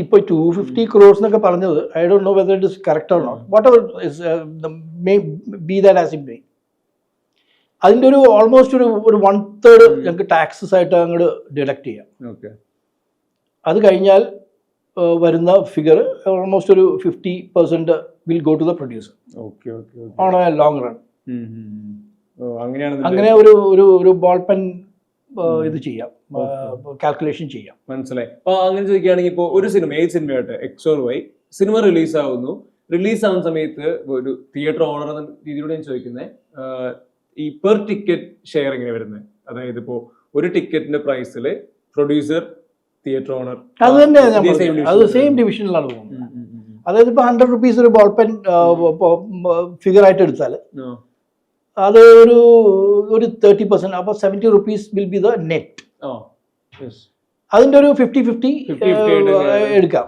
ഇപ്പോൾ 250 crores എന്നൊക്കെ പറഞ്ഞത്, I don't know whether it is correct or not, whatever be that as it may, അതിൻ്റെ ഒരു almost ഒരു 1/3 ഞങ്ങൾക്ക് ടാക്സസ് ആയിട്ട് അങ്ങോട്ട് ഡിഡക്ട് ചെയ്യാം. അത് കഴിഞ്ഞാൽ വരുന്ന ഫിഗർ ഓൾമോസ്റ്റ് ഒരു 50% will go to the producer on a long run. അങ്ങനെ ഒരു ബോൾ പെൻ ഇത് ചെയ്യാം, കാൽക്കുലേഷൻ ചെയ്യാം. മനസ്സിലായി. അപ്പോൾ അങ്ങനെ ചോദിക്കുകയാണെങ്കിൽ ഇപ്പോൾ ഒരു സിനിമ, ഏത് സിനിമയായിട്ട് എക്സ് ഓർ വൈ സിനിമ റിലീസ് ആവുന്നു, റിലീസ് ആവുന്ന സമയത്ത് ഒരു തിയേറ്റർ ഓണർ എന്ന രീതിയിലൂടെ ഞാൻ ചോദിക്കുന്നത്, ഈ പെർ ടിക്കറ്റ് ഷെയർ എങ്ങനെ വരുന്നത്? അതായത് ഇപ്പോൾ ഒരു ടിക്കറ്റിന്റെ പ്രൈസിൽ പ്രൊഡ്യൂസർ, തിയേറ്റർ ഓണർ, അത് തന്നെ അത് സെയിം ഡിവിഷനിലാണ് പോകുന്നത്. അതായത് ഇപ്പോൾ 100 rupees ഒരു ബോൾ പെൻ ഫിഗർ ആയിട്ട് എടുത്താൽ അത് ഒരു 30%, അപ്പോൾ 70 rupees will be the net. അതിൻ്റെ ഒരു 50-50 എടുക്കാം.